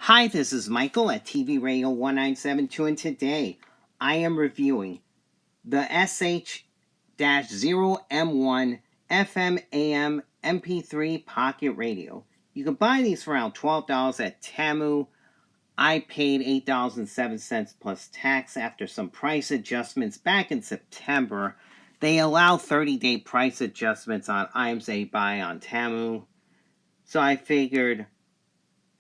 Hi, this is Michael at TV Radio 1972, and today I am reviewing the SH-01M FM AM MP3 Pocket Radio. You can buy these for around $12 at Temu. I paid $8.07 plus tax after some price adjustments back in September. They allow 30-day price adjustments on items they buy on Temu. So I figured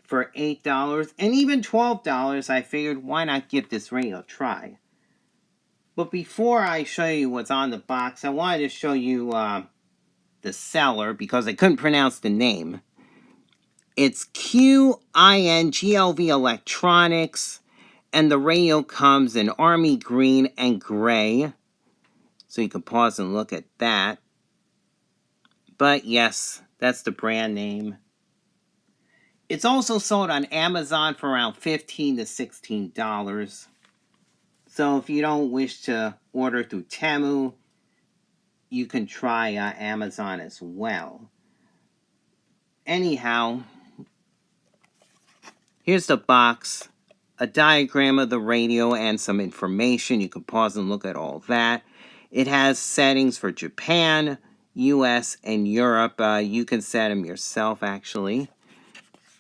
for $8 and even $12, I figured why not give this radio a try. But before I show you what's on the box, I wanted to show you the seller because I couldn't pronounce the name. It's QINGLV Electronics, and the radio comes in army green and gray. So you can pause and look at that. But yes, that's the brand name. It's also sold on Amazon for around $15 to $16. So if you don't wish to order through Temu, you can try Amazon as well. Anyhow, here's the box, a diagram of the radio and some information. You can pause and look at all that. It has settings for Japan, US, and Europe. You can set them yourself, actually.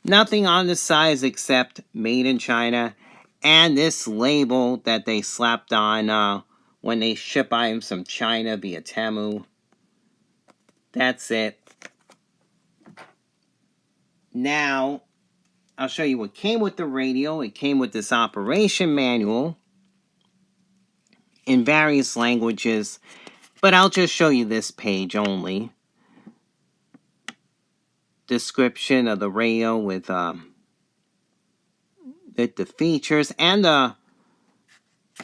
Nothing on the size except Made in China and this label that they slapped on when they ship items from China via Temu. That's it. Now, I'll show you what came with the radio. It came with this operation manual in various languages, but I'll just show you this page only. Description of the radio with the features and the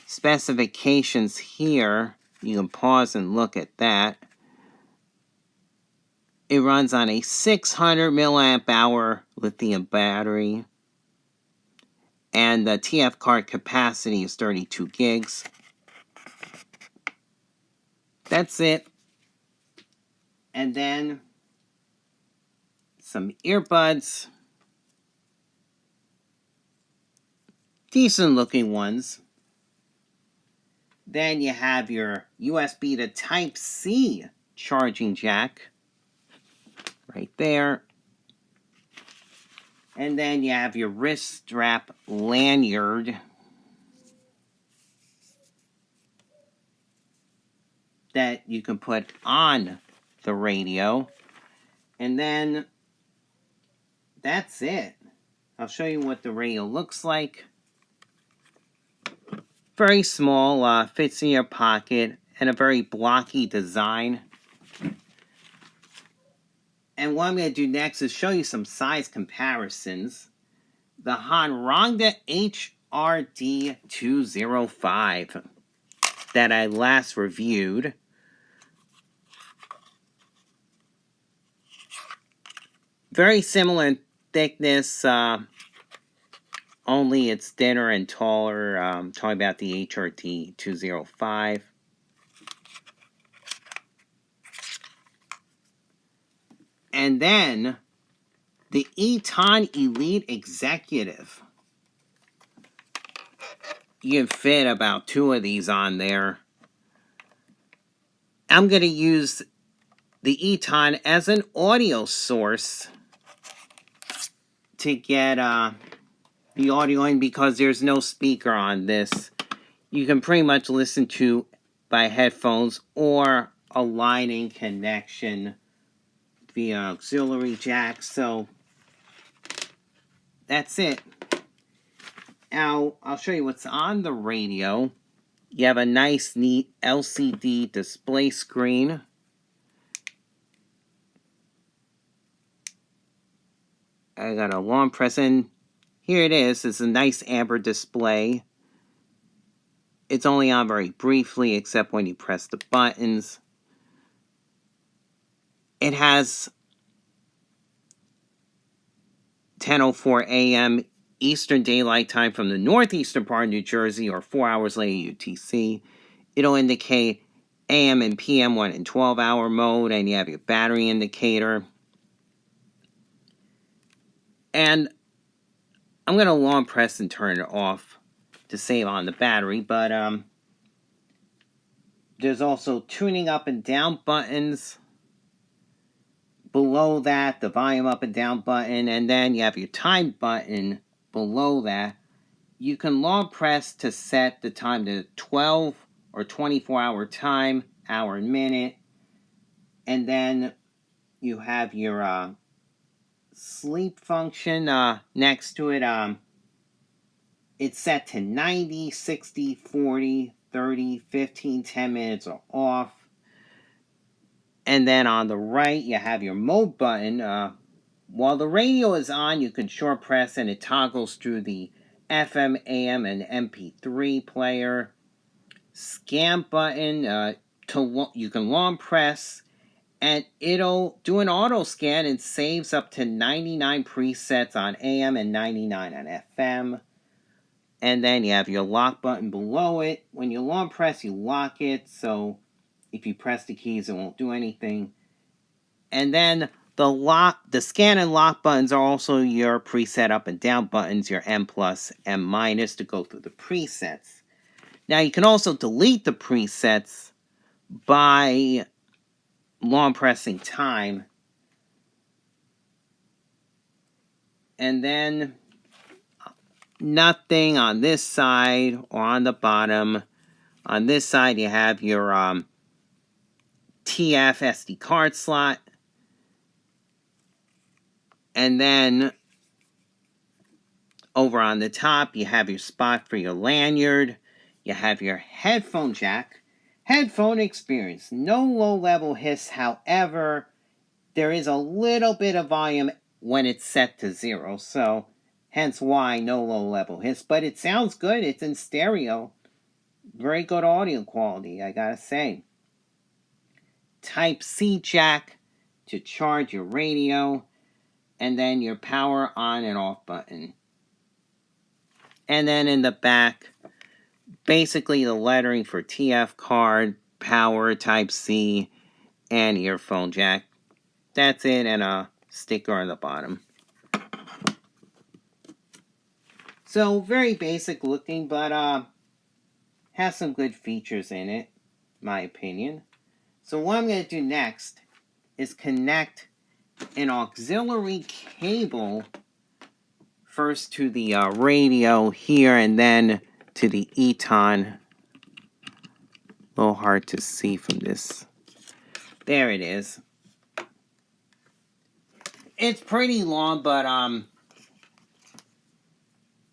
specifications here. You can pause and look at that. It runs on a 600 milliamp hour lithium battery, and the TF card capacity is 32 gigs. That's it. And then some earbuds. Decent looking ones. Then you have your USB to Type-C charging jack. Right there. And then you have your wrist strap lanyard. That you can put on the radio. And then that's it. I'll show you what the radio looks like. Very small, fits in your pocket, and a very blocky design. And what I'm going to do next is show you some size comparisons. The Hanrongda HRD205 that I last reviewed. Very similar in thickness, only it's thinner and taller. I'm talking about the HRD205. And then the Eton Elite Executive. You can fit about 2 of these on there. I'm going to use the Eton as an audio source to get the audio in because there's no speaker on this. You can pretty much listen to by headphones or a line-in connection via auxiliary jack. So that's it. Now, I'll show you what's on the radio. You have a nice, neat LCD display screen. I got a long press in. Here it is. It's a nice amber display. It's only on very briefly, except when you press the buttons. It has 10:04 a.m. Eastern Daylight Time from the northeastern part of New Jersey, or 4 hours later UTC. It'll indicate AM and PM 1 and 12-hour mode, and you have your battery indicator. And I'm going to long press and turn it off to save on the battery, but there's also tuning up and down buttons. Below that, the volume up and down button, and then you have your time button below that. You can long press to set the time to 12 or 24-hour time, hour and minute. And then you have your sleep function next to it. It's set to 90, 60, 40, 30, 15, 10 minutes or off. And then on the right, you have your mode button. While the radio is on, you can short press and it toggles through the FM, AM, and MP3 player. Scan button, you can long press, and it'll do an auto scan and saves up to 99 presets on AM and 99 on FM. And then you have your lock button below it. When you long press, you lock it, so if you press the keys, it won't do anything. And then the scan and lock buttons are also your preset up and down buttons, your M+, M- to go through the presets. Now, you can also delete the presets by long pressing time. And then nothing on this side or on the bottom. On this side, you have your TF SD card slot. And then over on the top, you have your spot for your lanyard. You have your headphone jack. Headphone experience. No low-level hiss, however, there is a little bit of volume when it's set to 0, so hence why no low-level hiss. But it sounds good. It's in stereo. Very good audio quality, I gotta say. Type-C jack to charge your radio. And then your power on and off button. And then in the back, basically the lettering for TF card, power, Type-C, and earphone jack. That's it, and a sticker on the bottom. So, very basic looking, but has some good features in it, my opinion. So what I'm going to do next is connect an auxiliary cable first to the radio here and then to the Eton. A little hard to see from this. There it is. It's pretty long, but I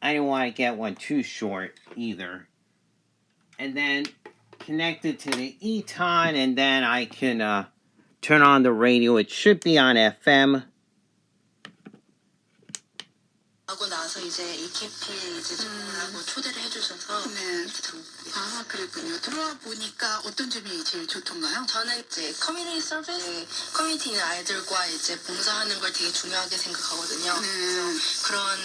don't want to get one too short either. And then connect it to the Eton, and then I can turn on the radio. It should be on FM. 하고 나서 이제 EKP 이제 하고 초대를 해주셔서 네. 아 그랬군요. 들어와 보니까 어떤 점이 제일 좋던가요? 저는 이제 커뮤니티 서비스, 커뮤니티 있는 아이들과 이제 봉사하는 걸 되게 중요하게 생각하거든요. 그런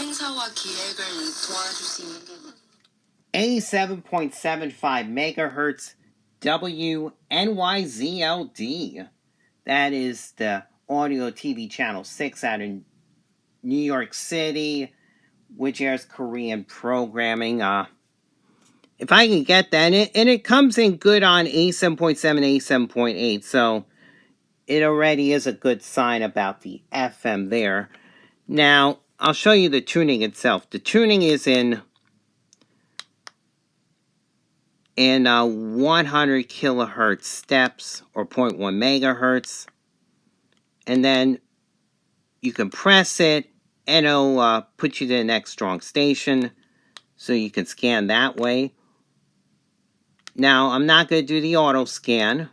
행사와 기획을 도와줄 수 있는 게 87.75 megahertz WNYZLD. That is the audio TV channel 6 out of New York City, which airs Korean programming. If I can get that, and it comes in good on 87.7, 87.8, so it already is a good sign about the FM there. Now, I'll show you the tuning itself. The tuning is in 100 kilohertz steps, or 0.1 megahertz. And then you can press it, and it'll put you to the next strong station, so you can scan that way. Now, I'm not going to do the auto scan.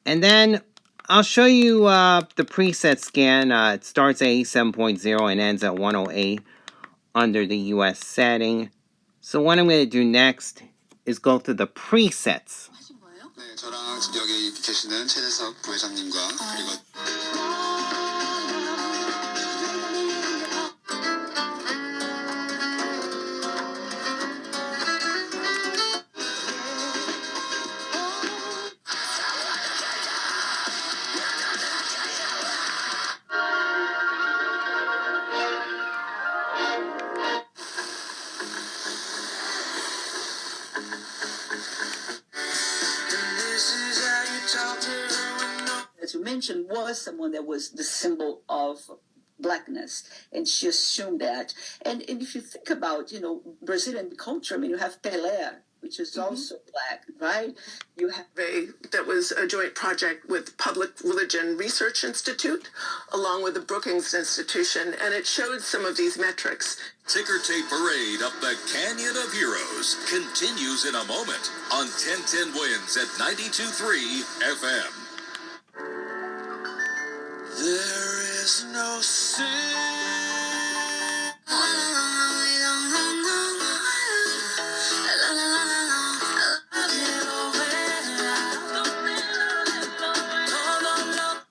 And then I'll show you the preset scan. It starts at 87.0 and ends at 108 under the US setting. So what I'm going to do next is go through the presets. 네, 저랑 여기 계시는 최재석 부회장님과 그리고 attention was someone that was the symbol of Blackness, and she assumed that. And if you think about, Brazilian culture, I mean, you have Pelé, which is also Black, right? You have that was a joint project with Public Religion Research Institute, along with the Brookings Institution, and it showed some of these metrics. Ticker tape parade up the Canyon of Heroes continues in a moment on 1010 Wins at 92.3 FM. There is no sin.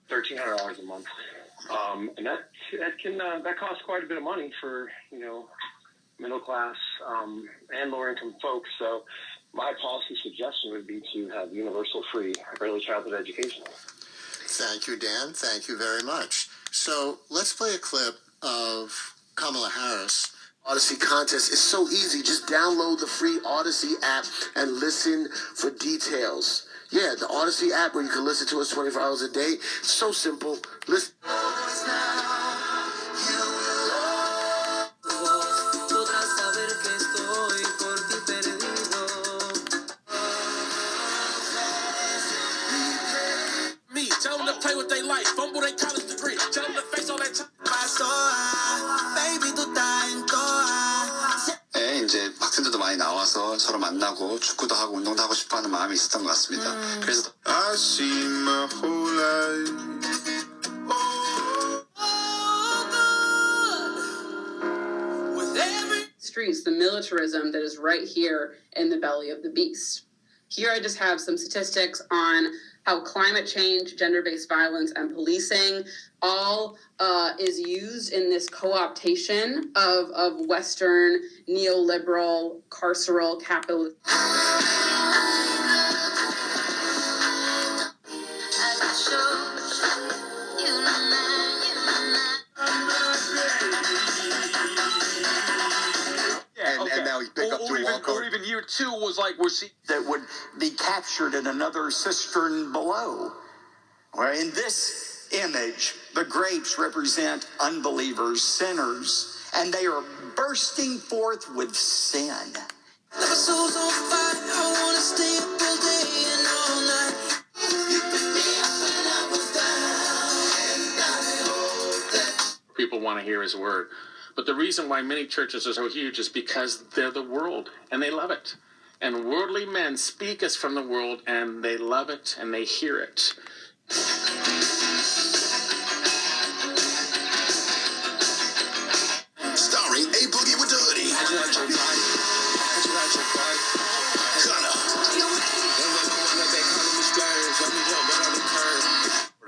$1,300 a month, and that costs quite a bit of money for middle class and lower income folks. So my policy suggestion would be to have universal free early childhood education. Thank you, Dan. Thank you very much. So let's play a clip of Kamala Harris. Odyssey contest is so easy. Just download the free Odyssey app and listen for details. Yeah, the Odyssey app where you can listen to us 24 hours a day. So simple. Listen. Tell them to play what they like, fumble their college degree. Tell them to face all that time. 에 이제 학생들도 많이 나와서 서로 만나고 축구도 하고 운동도 하고 싶어하는 마음이 있었던 것 같습니다. 그래서 I see my whole life. Streets, the militarism that is right here in the belly of the beast. Here I just have some statistics on how climate change, gender-based violence, and policing all is used in this co-optation of Western neoliberal carceral capitalism. And now he picked up to walk or even year two was like we're seeing that would be captured in another cistern below. Where in this image, the grapes represent unbelievers, sinners, and they are bursting forth with sin. People want to hear his word. But the reason why many churches are so huge is because they're the world, and they love it. And worldly men speak us from the world, and they love it, and they hear it. Starring A Boogie with the Hoodie.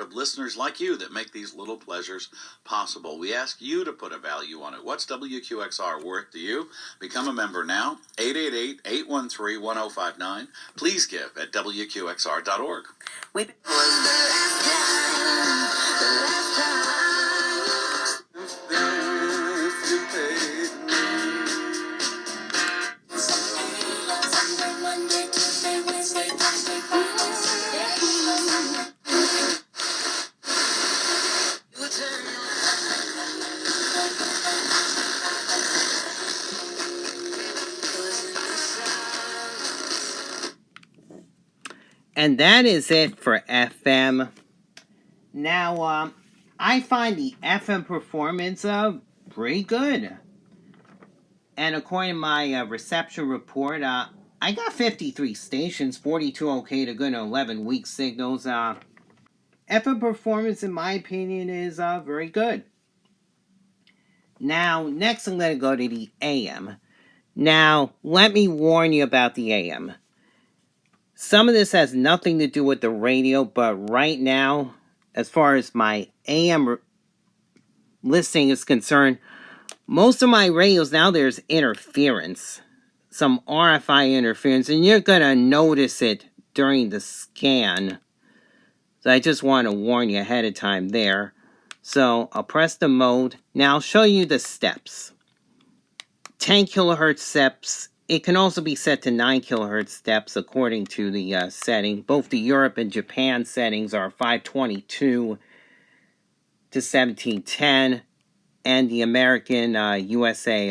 Of listeners like you that make these little pleasures possible. We ask you to put a value on it. What's WQXR worth to you? Become a member now. 888-813-1059. Please give at WQXR.org. And that is it for FM. Now, I find the FM performance pretty good. And according to my reception report, I got 53 stations, 42 okay to good, and 11 weak signals. FM performance, in my opinion, is very good. Now, next I'm going to go to the AM. Now, let me warn you about the AM. Some of this has nothing to do with the radio, but right now, as far as my AM listening is concerned, most of my radios now there's interference. Some RFI interference, and you're going to notice it during the scan. So I just want to warn you ahead of time there. So I'll press the mode. Now I'll show you the steps. 10 kilohertz steps It can also be set to 9 kilohertz steps according to the setting. Both the Europe and Japan settings are 522 to 1710, and the American USA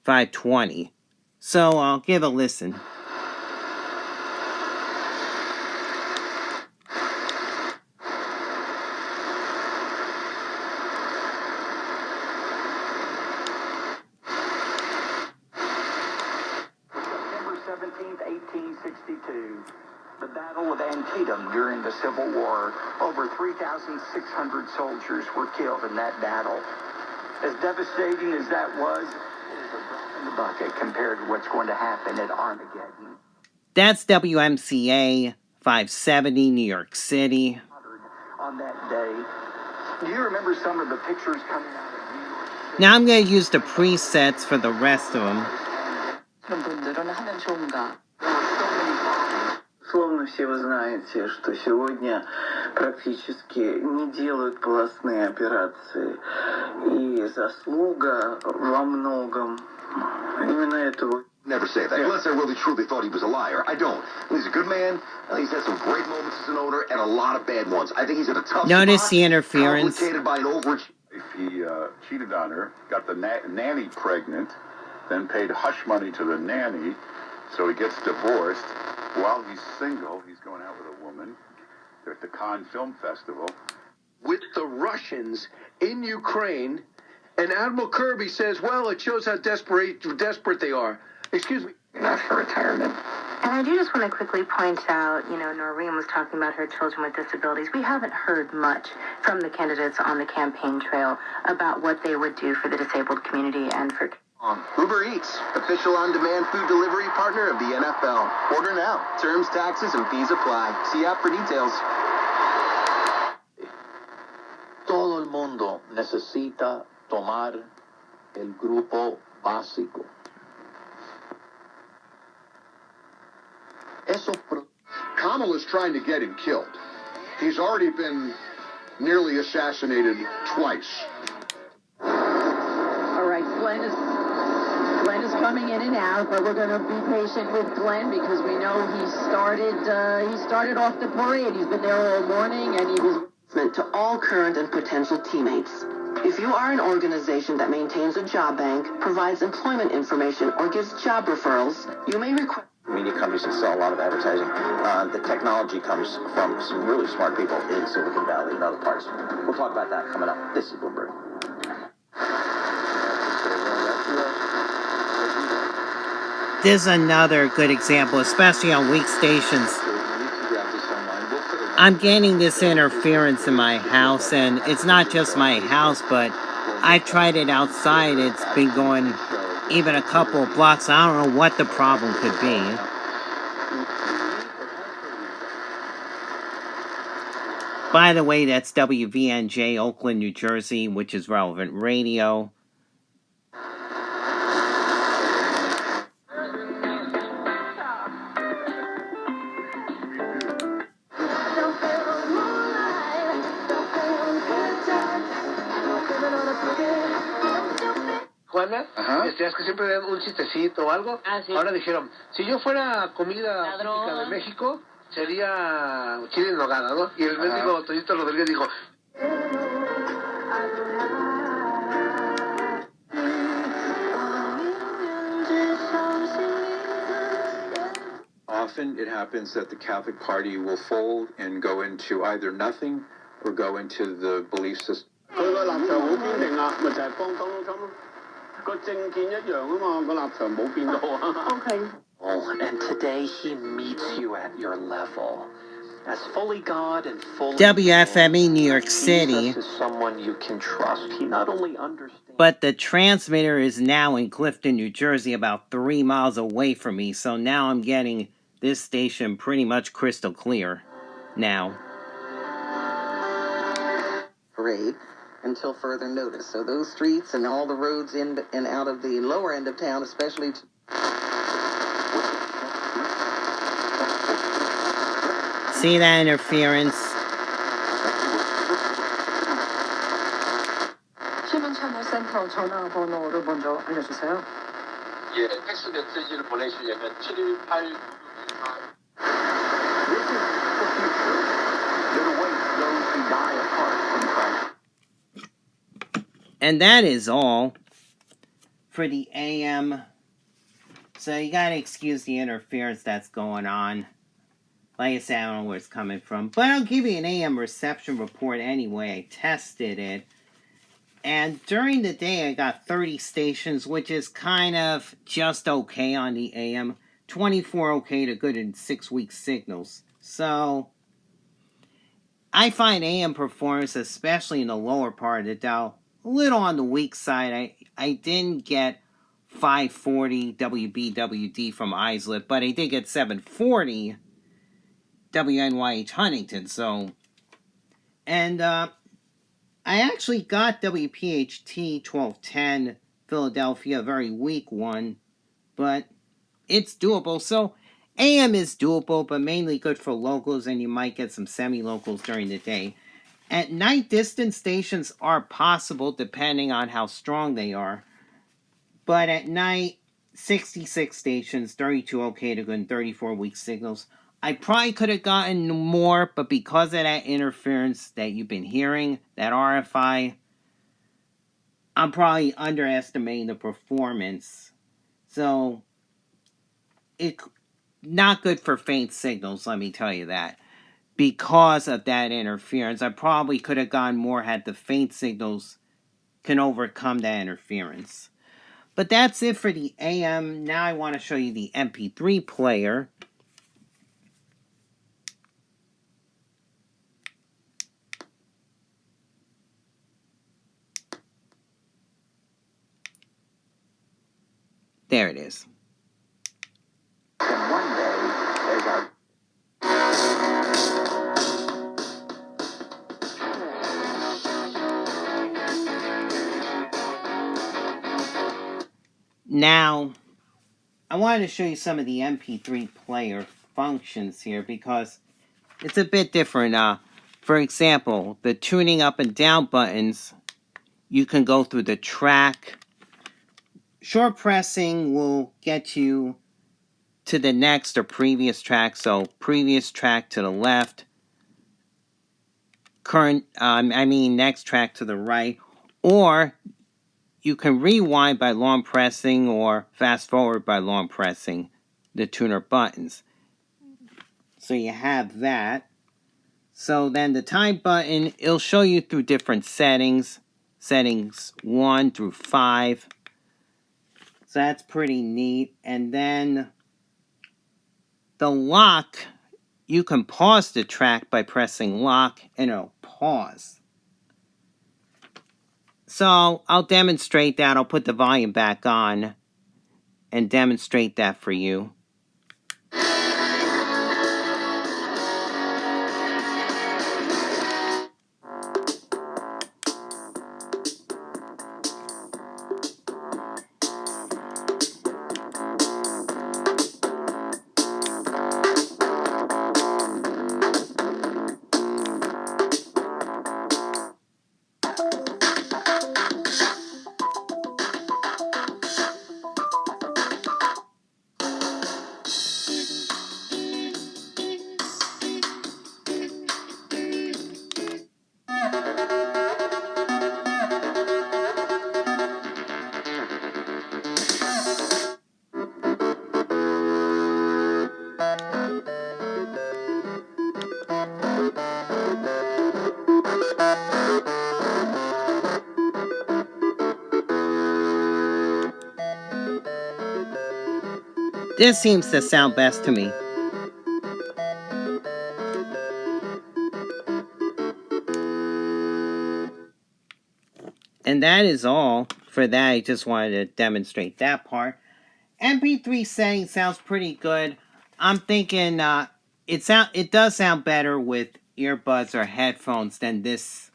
520. So I'll give a listen. September 17th, 1862. The Battle of Antietam during the Civil War. Over 3,600 soldiers were killed in that battle. As devastating as that was, it is a drop in the bucket compared to what's going to happen at Armageddon. That's WMCA 570, New York City. On that day, do you remember some of the pictures coming out of New York City? Now I'm going to use the presets for the rest of them. Словно все вы знаете, что сегодня практически не делают полостные операции. И заслуга во многом именно этого. Never say that, unless I really truly thought he was a liar. I don't. He's a good man. He's had some great moments as an owner and a lot of bad ones. I think he's in a tough Notice spot, the interference. complicated by an overachieving. He cheated on her, got the nanny pregnant, then paid hush money to the nanny, so he gets divorced. While he's single, he's going out with a woman. They're at the Cannes Film Festival. With the Russians in Ukraine, and Admiral Kirby says, well, it shows how desperate they are. Excuse me. Not for retirement. And I do just want to quickly point out, Noreen was talking about her children with disabilities. We haven't heard much from the candidates on the campaign trail about what they would do for the disabled community and for... Uber Eats, official on-demand food delivery partner of the NFL. Order now. Terms, taxes, and fees apply. See app for details. Todo el mundo necesita tomar el grupo básico. Kamala's trying to get him killed. He's already been nearly assassinated twice. All right, Glenn is coming in and out, but we're going to be patient with Glenn because we know he started off the parade. He's been there all morning, and he was meant to all current and potential teammates. If you are an organization that maintains a job bank, provides employment information, or gives job referrals, you may request... Media companies that sell a lot of advertising. The technology comes from some really smart people in Silicon Valley and other parts. We'll talk about that coming up. This is Bloomberg. This is another good example, especially on weak stations. I'm getting this interference in my house, and it's not just my house, but I've tried it outside. It's been going even a couple of blocks. I don't know what the problem could be. By the way, that's WVNJ, Oakland, New Jersey, which is Relevant Radio. Juana, es que siempre dan un chistecito o algo. Sí. Ahora dijeron, si yo fuera comida típica de México, sería chile en nogada, ¿no? Y el mendigo Toñito Rodríguez dijo... Often it happens that the Catholic Party will fold and go into either nothing or go into the belief system. Okay. And today he meets you at your level. As fully God and fully WFME New York City. Jesus is someone you can trust. He not only understands... But the transmitter is now in Clifton, New Jersey, about 3 miles away from me. So now I'm getting this station pretty much crystal clear now. Parade until further notice. So those streets and all the roads in and out of the lower end of town, especially... See that interference? 예, 팩스 메시지를 보내시려면 718 This is the future that awaits those who die apart from Christ. And that is all for the AM. So you gotta excuse the interference that's going on. Like I said, I don't know where it's coming from. But I'll give you an AM reception report anyway. I tested it. And during the day, I got 30 stations, which is kind of just okay on the AM. 24 okay to good in 6-week signals. So, I find AM performance, especially in the lower part of the dial, a little on the weak side. I didn't get 540 WBWD from Islip, but I did get 740 WNYH Huntington. So, and I actually got WPHT 1210 Philadelphia, a very weak one, but it's doable. So, AM is doable, but mainly good for locals, and you might get some semi-locals during the day. At night, distance stations are possible depending on how strong they are. But at night, 66 stations, 32 okay to good, and 34 weak signals. I probably could have gotten more, but because of that interference that you've been hearing, that RFI, I'm probably underestimating the performance. So, it's not good for faint signals, let me tell you that. Because of that interference, I probably could have gone more had the faint signals can overcome that interference. But that's it for the AM. Now I want to show you the MP3 player. There it is. And one day, as our Now, I wanted to show you some of the MP3 player functions here because it's a bit different. For example, the tuning up and down buttons, you can go through the track. Short pressing will get you to the next or previous track. So previous track to the left, next track to the right, or you can rewind by long pressing or fast forward by long pressing the tuner buttons. So you have that. So then the time button, it'll show you through different settings. Settings 1 through 5. So that's pretty neat. And then the lock, you can pause the track by pressing lock and it'll pause. So I'll demonstrate that. I'll put the volume back on and demonstrate that for you. This seems to sound best to me. And that is all for that. I just wanted to demonstrate that part. MP3 setting sounds pretty good. I'm thinking it does sound better with earbuds or headphones than this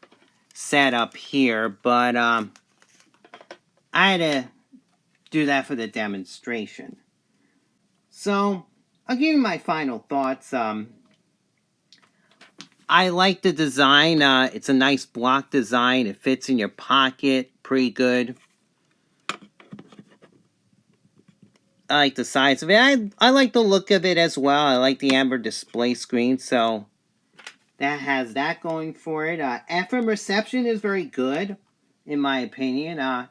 setup here, but I had to do that for the demonstration. So I'll give you my final thoughts. I like the design. It's a nice block design. It fits in your pocket pretty good. I like the size of it. I like the look of it as well. I like the amber display screen, so that has that going for it. FM reception is very good, in my opinion.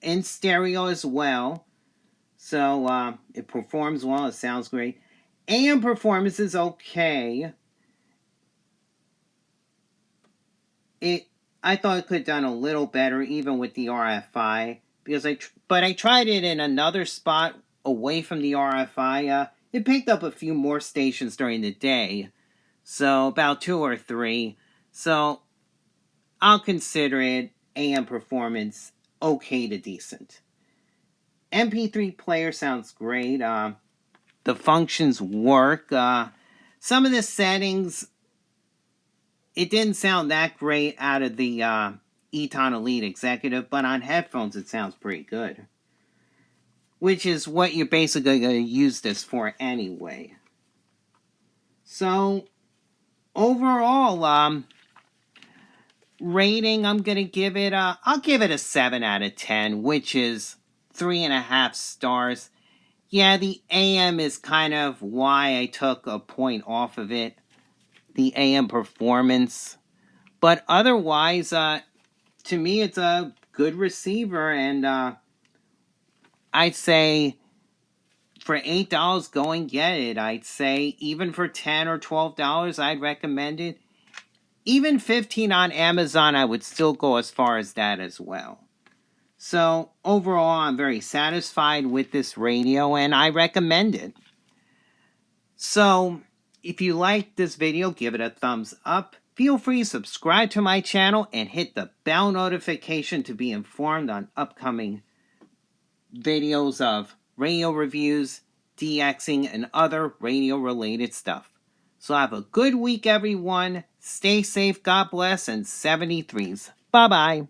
In stereo as well. So it performs well. It sounds great. AM performance is okay. I thought it could have done a little better, even with the RFI, because but I tried it in another spot away from the RFI. It picked up a few more stations during the day, so about 2 or 3. So I'll consider it AM performance okay to decent. MP3 player sounds great. The functions work. Some of the settings, it didn't sound that great out of the Eton Elite Executive, but on headphones it sounds pretty good. Which is what you're basically going to use this for anyway. So, overall, rating, I'm going to give it I'll give it a 7 out of 10, which is 3.5 stars. Yeah, the AM is kind of why I took a point off of it. The AM performance. But otherwise, to me, it's a good receiver, and I'd say for $8, go and get it. I'd say even for $10 or $12, I'd recommend it. Even $15 on Amazon, I would still go as far as that as well. So overall, I'm very satisfied with this radio, and I recommend it. So if you liked this video, give it a thumbs up. Feel free to subscribe to my channel and hit the bell notification to be informed on upcoming videos of radio reviews, DXing, and other radio-related stuff. So have a good week, everyone. Stay safe, God bless, and 73s. Bye-bye.